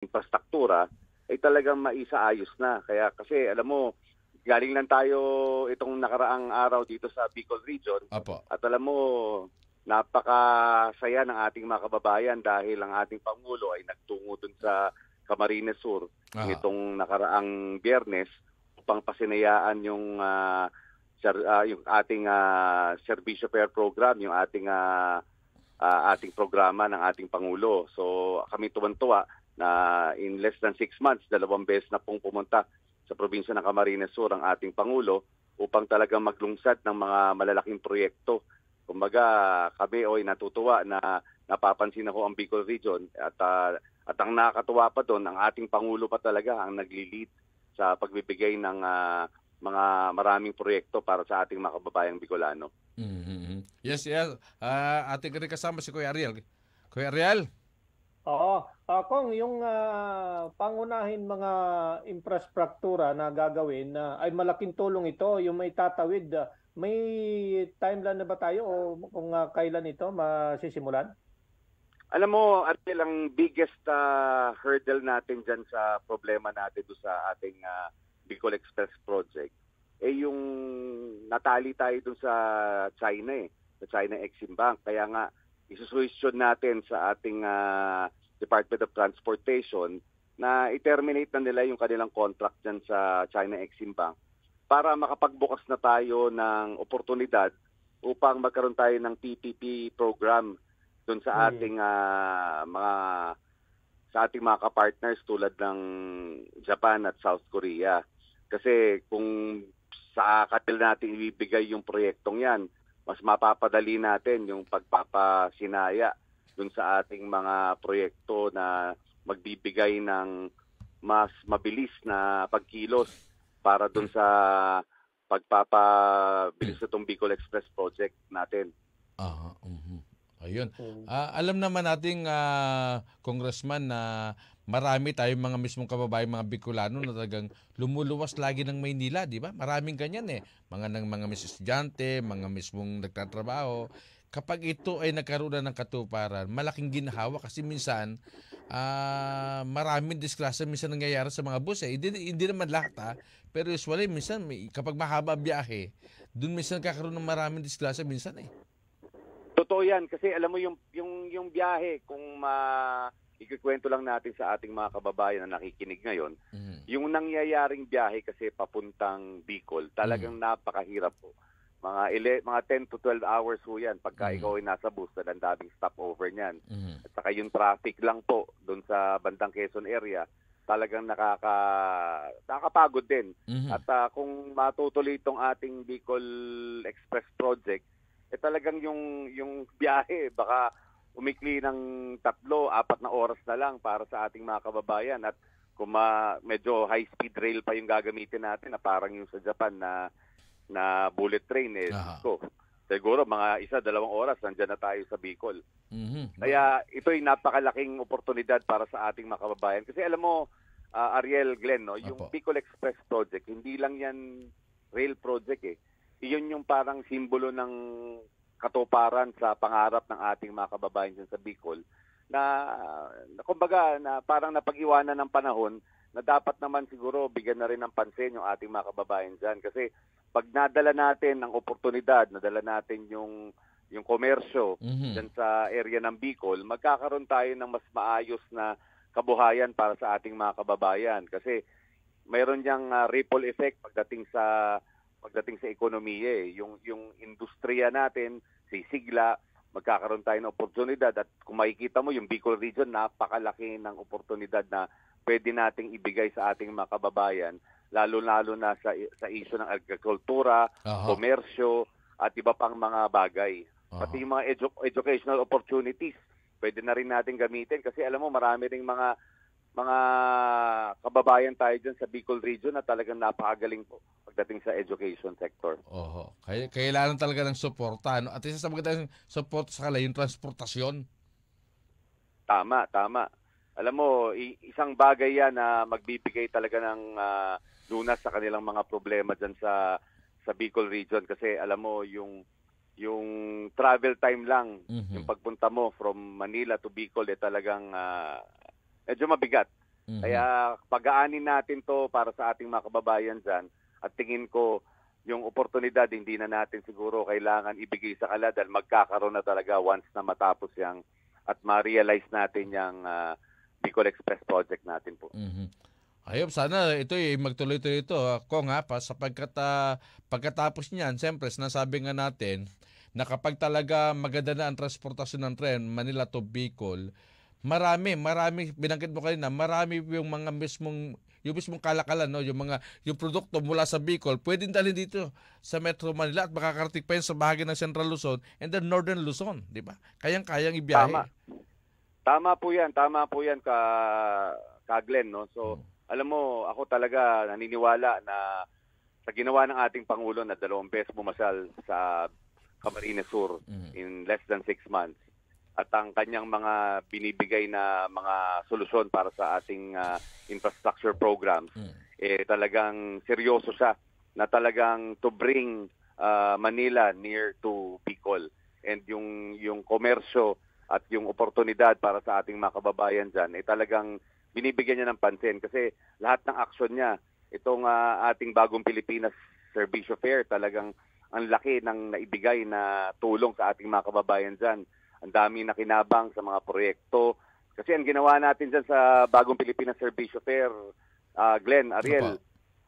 infrastruktura ay talagang maisaayos na. Kaya kasi alam mo, galing lang tayo itong nakaraang araw dito sa Bicol Region Opo. at alam mo, napakasaya ng ating mga kababayan dahil ang ating Pangulo ay nagtungo dun sa Camarines Sur Aha. nitong nakaraang Biyernes upang pasinayaan yung ating Servisyo Fair Program, yung ating programa ng ating Pangulo. So kami tuwan-tuwa na in less than 6 months, 2 beses na pong pumunta sa probinsya ng Camarines Sur ang ating Pangulo upang talagang maglungsad ng mga malalaking proyekto. Kumbaga kami natutuwa na napapansin ako ang Bicol Region at ang nakakatuwa pa doon, ang ating Pangulo pa talaga ang nagli-lead sa pagbibigay ng mga maraming proyekto para sa ating mga kababayang Bicolano. Mhm. Yes, yes. Ating rin kasama si Kuya Ariel. Kuya Ariel? Oo. Kung yung pangunahin mga infrastruktura na gagawin ay malaking tulong ito, yung may tatawid, may timeline na ba tayo o kung kailan ito masisimulan? Alam mo, Ariel, ang biggest hurdle natin dyan sa problema natin doon sa ating Bicol Express project, yung natali tayo doon sa China sa China Exim Bank. Kaya nga, isusuwestiyon natin sa ating Department of Transportation na i-terminate na nila yung kanilang contract dyan sa China Exim Bank para makapagbukas na tayo ng oportunidad upang magkaroon tayo ng PPP program doon sa ating mga kapartners tulad ng Japan at South Korea. Kasi kung sa kanila natin ibibigay yung proyektong yan, mas mapapadali natin yung pagpapasinaya doon sa ating mga proyekto na magbibigay ng mas mabilis na pagkilos para doon sa pagpapabilis itong Bicol Express project natin. Aha. Ayun. Alam naman nating congressman na marami tayong mga mismong kababayan, mga Bicolano na talagang lumuluwas lagi ng Maynila, di ba? Maraming ganyan mga mismong estudyante, mga mismong nagtatrabaho. Kapag ito ay nagkaroon na ng katuparan, malaking ginhawa kasi minsan maraming disgrasya minsan nangyayari sa mga bus Hindi naman lahat pero usually minsan kapag mahaba biyahe, dun minsan kakaroon ng maraming disgrasya minsan Totoo yan kasi alam mo yung biyahe kung ikikwento lang natin sa ating mga kababayan na nakikinig ngayon, yung nangyayaring biyahe kasi papuntang Bicol, talagang napakahirap po. Mga 10 to 12 hours po yan pagka ikaw ay nasa bus na ang daming stopover niyan. At saka yung traffic lang po doon sa bandang Quezon area, talagang nakakapagod din. At kung matutuloy itong ating Bicol Express project, talagang yung biyahe baka umikli ng 3-4 na oras na lang para sa ating mga kababayan. At kung medyo high-speed rail pa yung gagamitin natin na parang yung sa Japan na bullet train, siguro mga 1-2 oras nandiyan na tayo sa Bicol. Kaya ito'y napakalaking oportunidad para sa ating mga kababayan. Kasi alam mo, Ariel, Glenn, yung Bicol Express project, hindi lang yan rail project Iyon yung parang simbolo ng katuparan sa pangarap ng ating mga kababayan dyan sa Bicol na kumbaga na parang napag-iwanan ng panahon na dapat naman siguro bigyan na rin ng pansin yung ating mga kababayan dyan. Kasi pag nadala natin ang oportunidad, nadala natin yung komersyo dyan sa area ng Bicol, magkakaroon tayo ng mas maayos na kabuhayan para sa ating mga kababayan. Kasi mayroon niyang ripple effect pagdating sa ekonomiya yung industriya natin sisigla, magkakaroon tayo ng oportunidad at kung makikita mo yung Bicol region, napakalaki ng oportunidad na pwede nating ibigay sa ating mga kababayan, lalo-lalo na sa issue ng agrikultura, komersyo at iba pang mga bagay. Pati yung mga educational opportunities, pwede na rin natin gamitin kasi alam mo marami ring mga kababayan tayo dyan sa Bicol region na talagang napakagaling po pagdating sa education sector. Kailangan talaga ng suporta. At isa sa magandang support sa kanila, yung transportasyon. Tama. Alam mo, isang bagay yan na magbibigay talaga ng lunas sa kanilang mga problema dyan sa Bicol region. Kasi alam mo, yung travel time lang, yung pagpunta mo from Manila to Bicol, talagang medyo mabigat. Kaya pag-aanin natin to para sa ating mga kababayan dyan. At tingin ko, yung oportunidad hindi na natin siguro kailangan ibigay sa kanila dahil magkakaroon na talaga once na matapos yang at ma-realize natin yung Bicol Express project natin po. Ayop, sana ito magtuloy-tuloy ito. Kung sapagkat pagkatapos niyan, siyempre, sinasabi nga natin na kapag talaga maganda na ang transportasyon ng tren, Manila to Bicol, marami, binanggit mo kanina, marami yung mga mismong kalakalan, no? yung produkto mula sa Bicol, pwedeng dalhin dito sa Metro Manila at makakarating pa yun sa bahagi ng Central Luzon and then Northern Luzon, di ba? Kayang-kayang ibiyahe. Tama po yan ka Glenn, no? So, alam mo, ako talaga naniniwala na sa ginawa ng ating Pangulo na 2 beses bumasal sa Camarines Sur in less than 6 months at ang kanyang mga binibigay na mga solusyon para sa ating infrastructure programs, talagang seryoso siya na talagang to bring Manila near to Bicol. And yung komersyo at yung oportunidad para sa ating mga kababayan dyan, talagang binibigyan niya ng pansin kasi lahat ng aksyon niya, itong ating Bagong Pilipinas Servicio Fair, talagang ang laki ng naibigay na tulong sa ating mga kababayan dyan. Ang dami na kinabang sa mga proyekto. Kasi ang ginawa natin dyan sa Bagong Pilipinas Servicio Fair, Glenn, Ariel,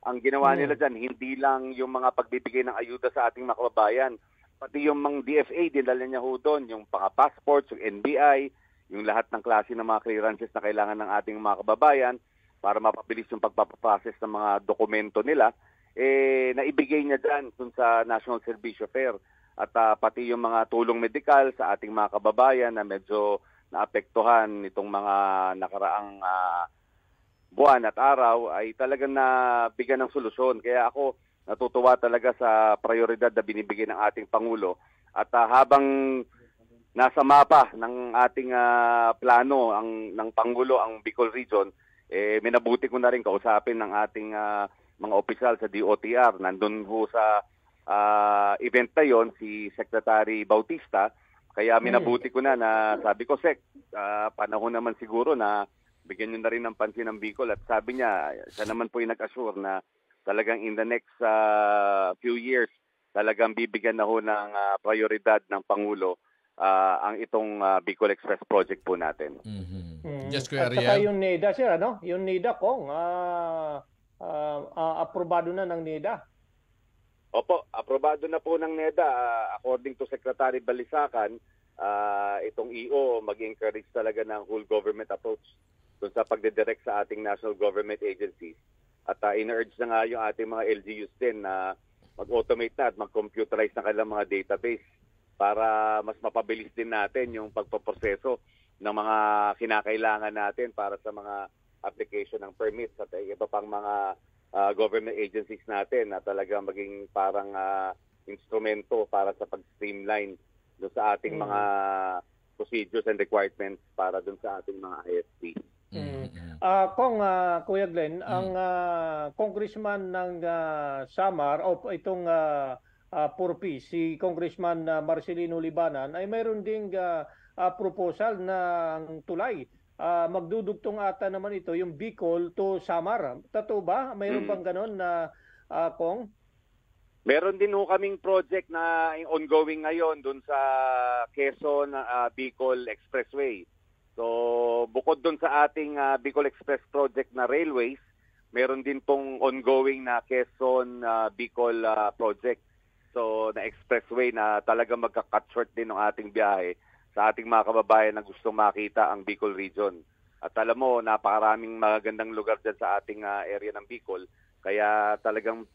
ang ginawa nila dyan, hindi lang yung mga pagbibigay ng ayuda sa ating mga kababayan, pati yung mga DFA, dinala niya ho doon, yung mga passports, yung NBI, yung lahat ng klase ng mga clearances na kailangan ng ating mga kababayan para mapabilis yung pagpapaprocess ng mga dokumento nila, naibigay niya dyan sa National Servicio Fair. At pati yung mga tulong medikal sa ating mga kababayan na medyo naapektuhan nitong mga nakaraang buwan at araw ay talagang nabigyan ng solusyon. Kaya ako natutuwa talaga sa prioridad na binibigay ng ating Pangulo. At habang nasa mapa ng ating plano ng Pangulo ang Bicol Region, minabuti ko na rin kausapin ng ating mga opisyal sa DOTR. Nandun ho sa event na yon si Secretary Bautista. Kaya minabuti ko na sabi ko, Sec, panahon naman siguro na bigyan nyo na rin ng pansin ng Bicol. At sabi niya, siya naman po yung nag-assure na talagang in the next few years, talagang bibigyan na ho ng prioridad ng Pangulo ang itong Bicol Express project po natin. Yes, At saka yung NEDA, sir, ano? Yung NEDA, Kong, aprobado na ng NEDA. Opo, aprobado na po ng NEDA. According to Secretary Balisacan, itong EO mag-encourage talaga ng whole government approach doon sa pagdidirect sa ating national government agencies. At in-urge na nga yung ating mga LGUs din na mag-automate na at mag-computerize na kanilang mga database para mas mapabilis din natin yung pagpaproseso ng mga kinakailangan natin para sa mga application ng permits at iba pang mga government agencies natin na talaga maging parang instrumento para sa pag-streamline doon sa ating mga procedures and requirements para doon sa ating mga ISP. Kung Kuya Glenn, ang congressman ng Samar o itong Purpi, si Congressman Marcelino Libanan ay mayroon ding proposal ng tulay. Magdudugtong ata naman ito yung Bicol to Samar. Totoo ba? Mayroon bang ganon na Kong? Meron din ho kaming project na ongoing ngayon dun sa Quezon Bicol Expressway. So bukod dun sa ating Bicol Express project na railways, meron din pong ongoing na Quezon Bicol project. So na expressway na talaga magka-cut short din ng ating biyahe sa ating mga kababayan na gustong makita ang Bicol region. At alam mo, napakaraming magagandang lugar dyan sa ating area ng Bicol. Kaya talagang